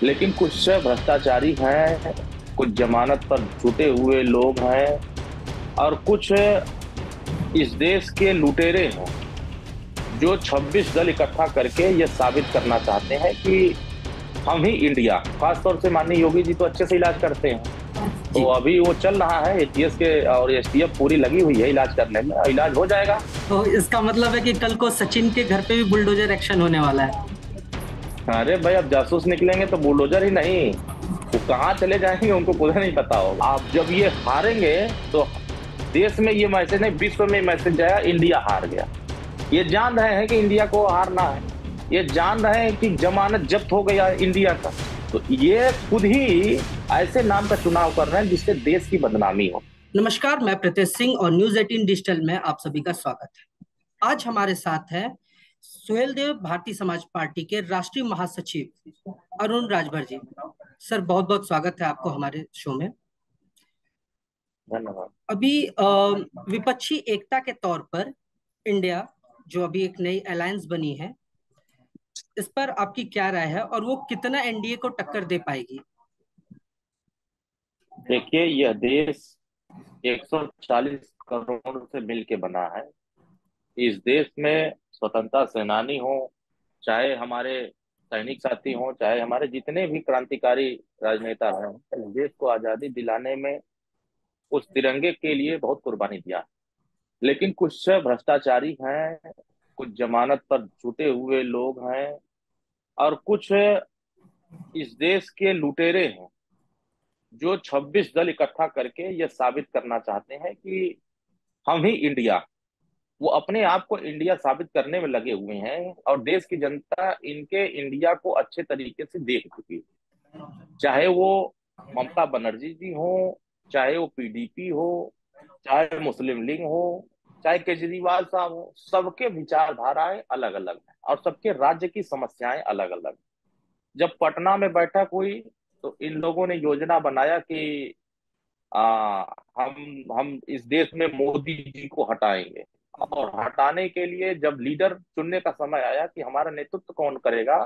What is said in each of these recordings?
लेकिन कुछ भ्रष्टाचारी हैं, कुछ जमानत पर छूटे हुए लोग हैं, और कुछ इस देश के लुटेरे हैं जो 26 दल इकट्ठा करके ये साबित करना चाहते हैं कि हम ही इंडिया। खासतौर से माननीय योगी जी तो अच्छे से इलाज करते हैं, तो जी। अभी वो चल रहा है एटीएस के और एसटीएफ पूरी लगी हुई है इलाज करने में, और इलाज हो जाएगा। तो इसका मतलब है कि कल को सचिन के घर पे भी बुलडोजर एक्शन होने वाला है। अरे भाई, अब जासूस निकलेंगे तो बुलडोजर ही नहीं, वो कहाँ चले जाएंगे उनको खुद नहीं पता होगा। आप जब ये हारेंगे तो देश में ये मैसेज नहीं, विश्व में मैसेज जाएगा, इंडिया हार गया। ये जान रहे हैं कि इंडिया को हारना है, ये जान रहे हैं कि जमानत जब्त हो गया इंडिया का, तो ये खुद ही ऐसे नाम का चुनाव कर रहे हैं जिससे देश की बदनामी हो। नमस्कार, मैं प्रीतेश सिंह और न्यूज 18 डिजिटल में आप सभी का स्वागत है। आज हमारे साथ है सुहेल देव, भारतीय समाज पार्टी के राष्ट्रीय महासचिव अरुण राजभर जी। सर, बहुत बहुत स्वागत है आपको हमारे शो में। धन्यवाद। अभी विपक्षी एकता के तौर पर इंडिया, जो अभी एक नई अलायंस बनी है, इस पर आपकी क्या राय है और वो कितना एनडीए को टक्कर दे पाएगी? देखिए, यह देश 140 करोड़ से मिल के बना है। इस देश में स्वतंत्रता सेनानी हो, चाहे हमारे सैनिक साथी हो, चाहे हमारे जितने भी क्रांतिकारी राजनेता रहे हों, इस देश को आजादी दिलाने में उस तिरंगे के लिए बहुत कुर्बानी दिया। लेकिन कुछ भ्रष्टाचारी हैं, कुछ जमानत पर छूटे हुए लोग हैं, और कुछ इस देश के लुटेरे हैं जो 26 दल इकट्ठा करके ये साबित करना चाहते हैं कि हम ही इंडिया। वो अपने आप को इंडिया साबित करने में लगे हुए हैं, और देश की जनता इनके इंडिया को अच्छे तरीके से देख चुकी है। चाहे वो ममता बनर्जी जी हो, चाहे वो पीडीपी हो, चाहे मुस्लिम लीग हो, चाहे केजरीवाल साहब हो, सबके विचारधाराएं अलग अलग हैं और सबके राज्य की समस्याएं अलग अलग। जब पटना में बैठक हुई तो इन लोगों ने योजना बनाया कि आ, हम इस देश में मोदी जी को हटाएंगे, और हटाने के लिए जब लीडर चुनने का समय आया कि हमारा नेतृत्व कौन करेगा,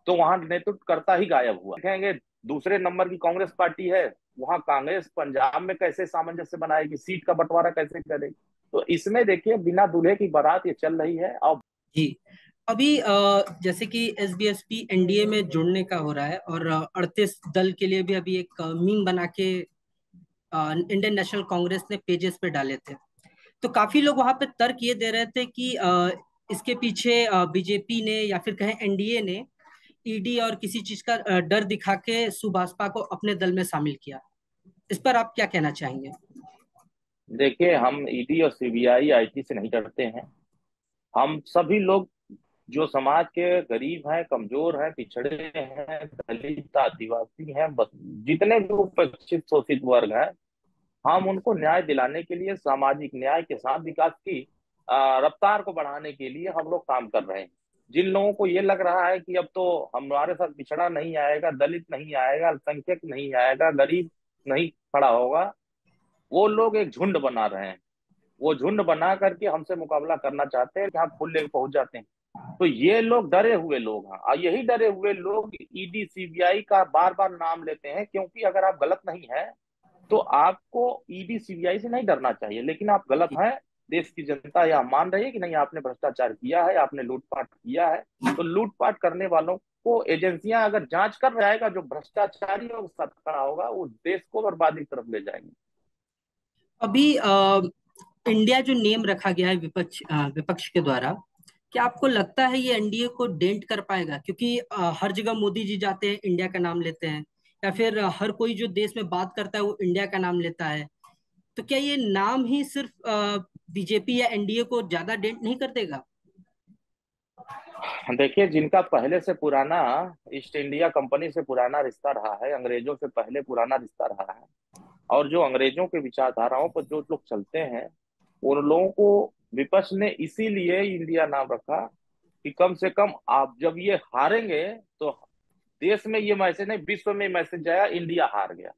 तो वहां नेतृत्व करता ही गायब हुआ। देखेंगे दूसरे नंबर की कांग्रेस पार्टी है, वहां कांग्रेस पंजाब में कैसे सामंजस्य बनाएगी, सीट का बंटवारा कैसे करेगी। तो इसमें देखिए, बिना दूल्हे की बारात ये चल रही है। और जी। अभी जैसे कि एसबीएसपी एनडीए में जुड़ने का हो रहा है और 38 दल के लिए भी अभी एक मीम बना के इंडियन नेशनल कांग्रेस ने पेजेस पे डाले थे। तो काफी लोग वहां पे तर्क ये दे रहे थे कि इसके पीछे बीजेपी ने या फिर कहें एनडीए ने ईडी और किसी चीज का डर दिखा के सुभाषपा को अपने दल में शामिल किया। इस पर आप क्या कहना चाहेंगे? देखिए, हम ईडी और सीबीआई आईटी से नहीं डरते हैं। हम सभी लोग जो समाज के गरीब हैं, कमजोर हैं, पिछड़े हैं, दलित, आदिवासी हैं, बस जितने भी उपेक्षित शोषित वर्ग हैं, हम उनको न्याय दिलाने के लिए, सामाजिक न्याय के साथ विकास की रफ्तार को बढ़ाने के लिए हम लोग काम कर रहे हैं। जिन लोगों को ये लग रहा है कि अब तो हमारे साथ पिछड़ा नहीं आएगा, दलित नहीं आएगा, अल्पसंख्यक नहीं आएगा, गरीब नहीं खड़ा होगा, वो लोग एक झुंड बना रहे हैं। वो झुंड बना करके हमसे मुकाबला करना चाहते हैं कि हम फुल लेके पहुंच जाते हैं। तो ये लोग डरे हुए लोग हैं, और यही डरे हुए लोग ईडी सीबीआई का बार बार नाम लेते हैं, क्योंकि अगर आप गलत नहीं है तो आपको ईडी सीबीआई से नहीं डरना चाहिए। लेकिन आप गलत जी। हैं, देश की जनता यह मान रही है कि नहीं, आपने भ्रष्टाचार किया है, आपने लूटपाट किया है। तो लूटपाट करने वालों को एजेंसियां अगर जांच कर जाएगा, जो भ्रष्टाचारी और साथ खड़ा होगा वो देश को बर्बादी की तरफ ले जाएंगे। अभी इंडिया जो नेम रखा गया है विपक्ष के द्वारा, क्या आपको लगता है ये एनडीए को डेंट कर पाएगा? क्योंकि हर जगह मोदी जी जाते हैं, इंडिया का नाम लेते हैं, या फिर हर कोई जो देश में बात करता है वो इंडिया का नाम लेता है। तो क्या ये नाम ही सिर्फ बीजेपी या एनडीए को ज्यादा डेंट नहीं कर देगा? देखिए, जिनका पहले से पुराना ईस्ट इंडिया कंपनी से पुराना रिश्ता रहा है, अंग्रेजों से पहले पुराना रिश्ता रहा है, और जो अंग्रेजों के विचारधाराओं पर जो लोग चलते हैं, उन लोगों को विपक्ष ने इसीलिए इंडिया नाम रखा कि कम से कम आप जब ये हारेंगे तो देश में ये मैसेज नहीं, विश्व में मैसेज जाएगा, इंडिया हार गया।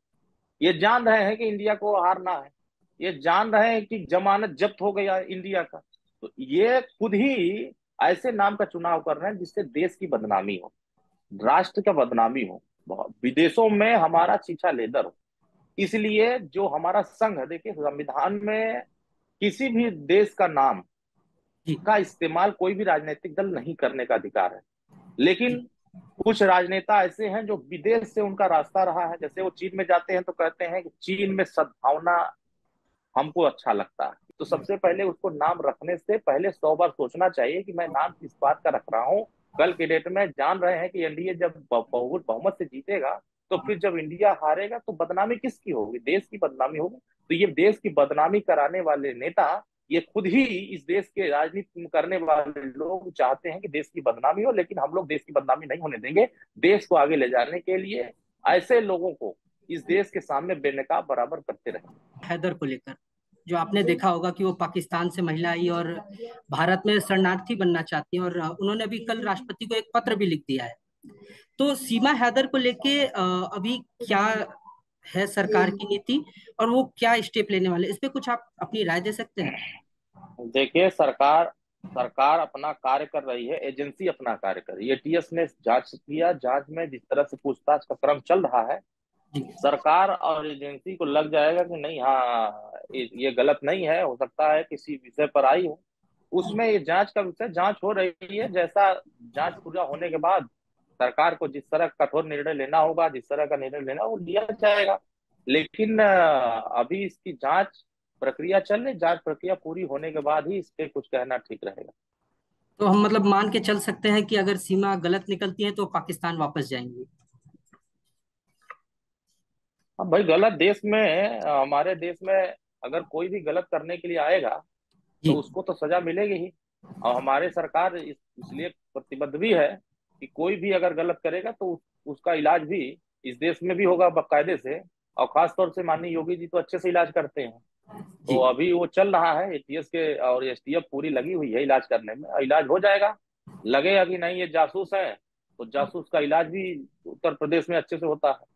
ये जान रहे हैं कि इंडिया को हारना है, ये जान रहे हैं कि जमानत जब्त हो गया इंडिया का, तो ये खुद ही ऐसे नाम का चुनाव कर रहे हैं जिससे देश की बदनामी हो, राष्ट्र का बदनामी हो। विदेशों में हमारा छीछा लेदर हो। इसलिए जो हमारा संघ है, देखिए संविधान में किसी भी देश का नाम जी का इस्तेमाल कोई भी राजनीतिक दल नहीं करने का अधिकार है। लेकिन जी कुछ राजनेता ऐसे हैं जो विदेश से उनका रास्ता रहा है, जैसे वो चीन में जाते हैं तो कहते हैं कि चीन में सद्भावना हमको अच्छा लगता है। तो सबसे पहले उसको नाम रखने से पहले 100 बार सोचना चाहिए कि मैं नाम किस बात का रख रहा हूँ। कल के डेट में जान रहे हैं कि एनडीए जब बहुत बहुमत से जीतेगा, तो फिर जब इंडिया हारेगा तो बदनामी किसकी होगी? देश की बदनामी होगी। तो ये देश की बदनामी कराने वाले नेता, ये खुद ही इस देश के राजनीति करने वाले लोग चाहते हैं कि देश की बदनामी हो, लेकिन हम लोग देश की बदनामी नहीं होने देंगे। देश को आगे ले जाने के लिए ऐसे लोगों को इस देश के सामने बेनकाब बराबर करते रहेंगे। हैदर को लेकर, जो आपने देखा होगा कि वो पाकिस्तान से महिला आई और भारत में शरणार्थी बनना चाहती है, और उन्होंने अभी कल राष्ट्रपति को एक पत्र भी लिख दिया है। तो सीमा हैदर को लेके अभी क्या है सरकार की नीति, और वो क्या स्टेप लेने वाले, इस पे कुछ आप अपनी राय दे सकते हैं? देखिए, सरकार सरकार अपना कार्य कर रही है, एजेंसी अपना कार्य कर रही है। एटीएस ने जांच किया, जांच में जिस तरह से पूछताछ का क्रम चल रहा है, जी सरकार और एजेंसी को लग जाएगा कि नहीं, हाँ ये गलत नहीं है, हो सकता है किसी विषय पर आई हो। उसमें ये जांच का विषय, जांच हो रही है। जैसा जांच पूरा होने के बाद सरकार को जिस तरह का कठोर निर्णय लेना होगा, जिस तरह का निर्णय लेना वो लिया जाएगा। लेकिन अभी इसकी जांच प्रक्रिया चल रही, जांच प्रक्रिया पूरी होने के बाद ही इस पे कुछ कहना ठीक रहेगा। तो हम मतलब मान के चल सकते हैं कि अगर सीमा गलत निकलती है तो पाकिस्तान वापस जाएंगे? अब भाई, गलत देश में, हमारे देश में अगर कोई भी गलत करने के लिए आएगा तो जी उसको तो सजा मिलेगी ही। और हमारे सरकार इसलिए प्रतिबद्ध भी है कि कोई भी अगर गलत करेगा तो उसका इलाज भी इस देश में भी होगा बाकायदे से। और खास तौर से माननीय योगी जी तो अच्छे से इलाज करते हैं। तो जी। अभी वो चल रहा है, एटीएस के और एसटीएफ पूरी लगी हुई है इलाज करने में, और इलाज हो जाएगा। लगेगा कि नहीं ये जासूस है, तो जासूस का इलाज भी उत्तर प्रदेश में अच्छे से होता है।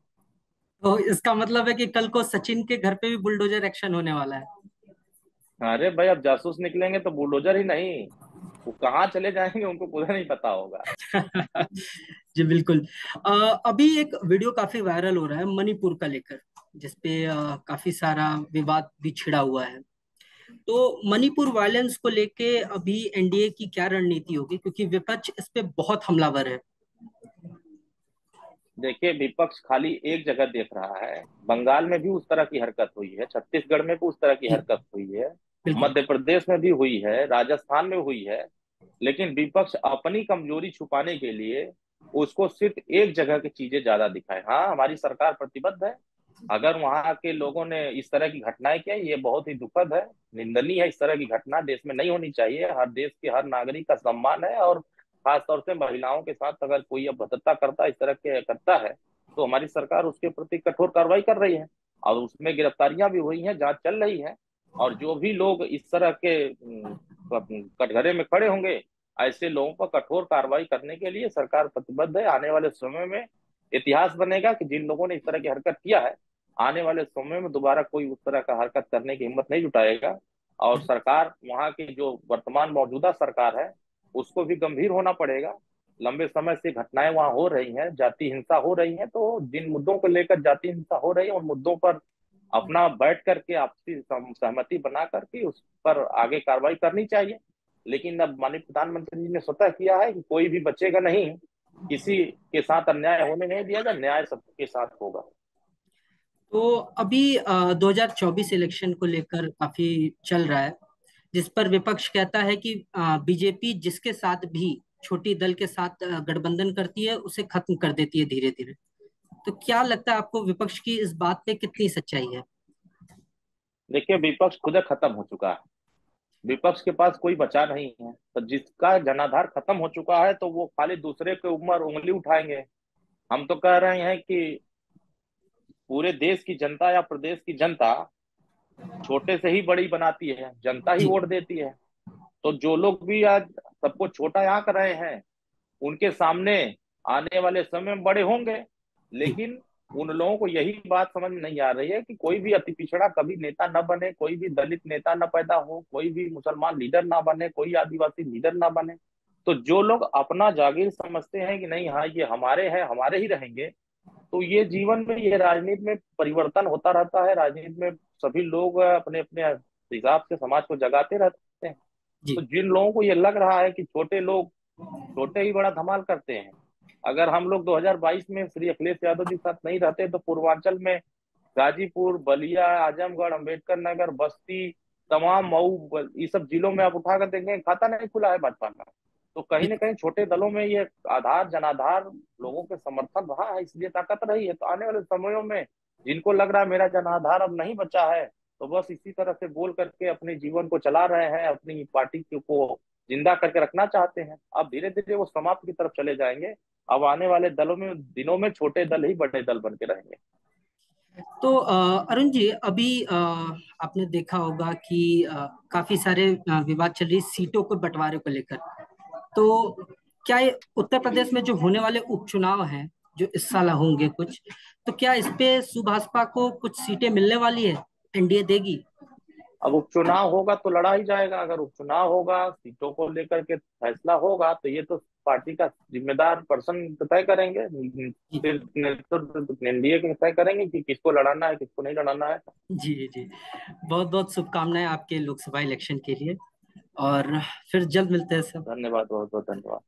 तो इसका मतलब है कि कल को सचिन के घर पे भी बुलडोजर एक्शन होने वाला है? अरे भाई, अब जासूस निकलेंगे तो बुलडोजर ही नहीं, वो कहाँ चले जाएंगे उनको खुद नहीं पता होगा। जी बिल्कुल। अभी एक वीडियो काफी वायरल हो रहा है मणिपुर का लेकर, जिसपे काफी सारा विवाद भी छिड़ा हुआ है। तो मणिपुर वायलेंस को लेके अभी एनडीए की क्या रणनीति होगी, क्योंकि विपक्ष इस पे बहुत हमलावर है? देखिए, विपक्ष खाली एक जगह देख रहा है। बंगाल में भी उस तरह की हरकत हुई है, छत्तीसगढ़ में भी उस तरह की जी हरकत हुई है, बिल्कुल। मध्य प्रदेश में भी हुई है, राजस्थान में हुई है। लेकिन विपक्ष अपनी कमजोरी छुपाने के लिए उसको सिर्फ एक जगह की चीजें ज्यादा दिखाए। हाँ, हमारी सरकार प्रतिबद्ध है। अगर वहां के लोगों ने इस तरह की घटनाएं की, ये बहुत ही दुखद है, निंदनीय है। इस तरह की घटना देश में नहीं होनी चाहिए। हर देश के हर नागरिक का सम्मान है, और खास तौर से महिलाओं के साथ अगर कोई अभद्रता करता, इस तरह के करता है, तो हमारी सरकार उसके प्रति कठोर कार्रवाई कर रही है। और उसमें गिरफ्तारियां भी हुई हैं, जांच चल रही है। और जो भी लोग इस तरह के कटघरे में खड़े होंगे, ऐसे लोगों पर कठोर कार्रवाई करने के लिए सरकार प्रतिबद्ध है। आने वाले समय में इतिहास बनेगा कि जिन लोगों ने इस तरह की हरकत किया है, आने वाले समय में दोबारा कोई उस तरह का हरकत करने की हिम्मत नहीं जुटाएगा। और सरकार, वहां की जो वर्तमान मौजूदा सरकार है, उसको भी गंभीर होना पड़ेगा। लंबे समय से घटनाएं वहां हो रही हैं, जाति हिंसा हो रही है, तो जिन मुद्दों को लेकर जाति हिंसा हो रही है, उन मुद्दों पर अपना बैठ करके आपसी सहमति बना करके उस पर आगे कार्रवाई करनी चाहिए। लेकिन अब माननीय प्रधानमंत्री जी ने स्वतः किया है कि कोई भी बचेगा नहीं, किसी के साथ अन्याय होने नहीं दिया जाए, न्याय सबके साथ होगा। तो अभी 2024 इलेक्शन को लेकर काफी चल रहा है, जिस पर विपक्ष कहता है कि बीजेपी जिसके साथ भी छोटी दल के साथ गठबंधन करती है उसे खत्म कर देती है धीरे धीरे। तो क्या लगता है आपको, विपक्ष की इस बात पे कितनी सच्चाई है? देखिए, विपक्ष खुद खत्म हो चुका है। विपक्ष के पास कोई बचा नहीं है। तो जिसका जनाधार खत्म हो चुका है, तो वो खाली दूसरे के ऊपर उंगली उठाएंगे। हम तो कह रहे हैं कि पूरे देश की जनता या प्रदेश की जनता छोटे से ही बड़ी बनाती है, जनता ही जी वोट देती है। तो जो लोग भी आज सबको छोटा आंक रहे हैं, उनके सामने आने वाले समय में बड़े होंगे। जी लेकिन उन लोगों को यही बात समझ में नहीं आ रही है कि कोई भी अति पिछड़ा कभी नेता न बने, कोई भी दलित नेता न पैदा हो, कोई भी मुसलमान लीडर ना बने, कोई आदिवासी लीडर ना बने। तो जो लोग अपना जागीर समझते हैं कि नहीं, हाँ ये हमारे हैं, हमारे ही रहेंगे, तो ये जीवन में, ये राजनीति में परिवर्तन होता रहता है। राजनीति में सभी लोग अपने अपने हिसाब से समाज को जगाते रहते हैं। तो जी। जिन लोगों को ये लग रहा है कि छोटे लोग छोटे ही बड़ा धमाल करते हैं, अगर हम लोग 2022 में श्री अखिलेश यादव जी के साथ नहीं रहते तो पूर्वांचल में गाजीपुर, बलिया, आजमगढ़, अम्बेडकर नगर, बस्ती, तमाम मऊ, ये सब जिलों में आप उठाकर देखेंगे खाता नहीं खुला है भाजपा का। तो कहीं ना कहीं छोटे दलों में ये आधार जनाधार लोगों के समर्थन रहा है, इसलिए ताकत रही है। तो आने वाले समयों में जिनको लग रहा है मेरा जनाधार अब नहीं बचा है, तो बस इसी तरह से बोल करके अपने जीवन को चला रहे हैं, अपनी पार्टी को जिंदा करके रखना चाहते हैं। अब धीरे धीरे वो समाप्त की तरफ चले जाएंगे। अब आने वाले दलों में, दिनों में छोटे दल ही बड़े दल बन के रहेंगे। तो अरुण जी, अभी आपने देखा होगा कि काफी सारे विवाद चल रही सीटों को बंटवारे को लेकर। तो क्या ये उत्तर प्रदेश में जो होने वाले उपचुनाव हैं, जो इस साल होंगे कुछ, तो क्या इस पे सुभाषपा को कुछ सीटें मिलने वाली है? एनडीए देगी? अब उपचुनाव होगा तो लड़ा ही जाएगा। अगर उपचुनाव होगा, सीटों को लेकर के फैसला होगा, तो ये तो पार्टी का जिम्मेदार पर्सन तय करेंगे, जी फिर नेतृत्व एनडीए के तय करेंगे कि किसको लड़ाना है, किसको नहीं लड़ाना है। जी जी। बहुत बहुत शुभकामनाएं आपके लोकसभा इलेक्शन के लिए, और फिर जल्द मिलते हैं सब। धन्यवाद, बहुत बहुत धन्यवाद।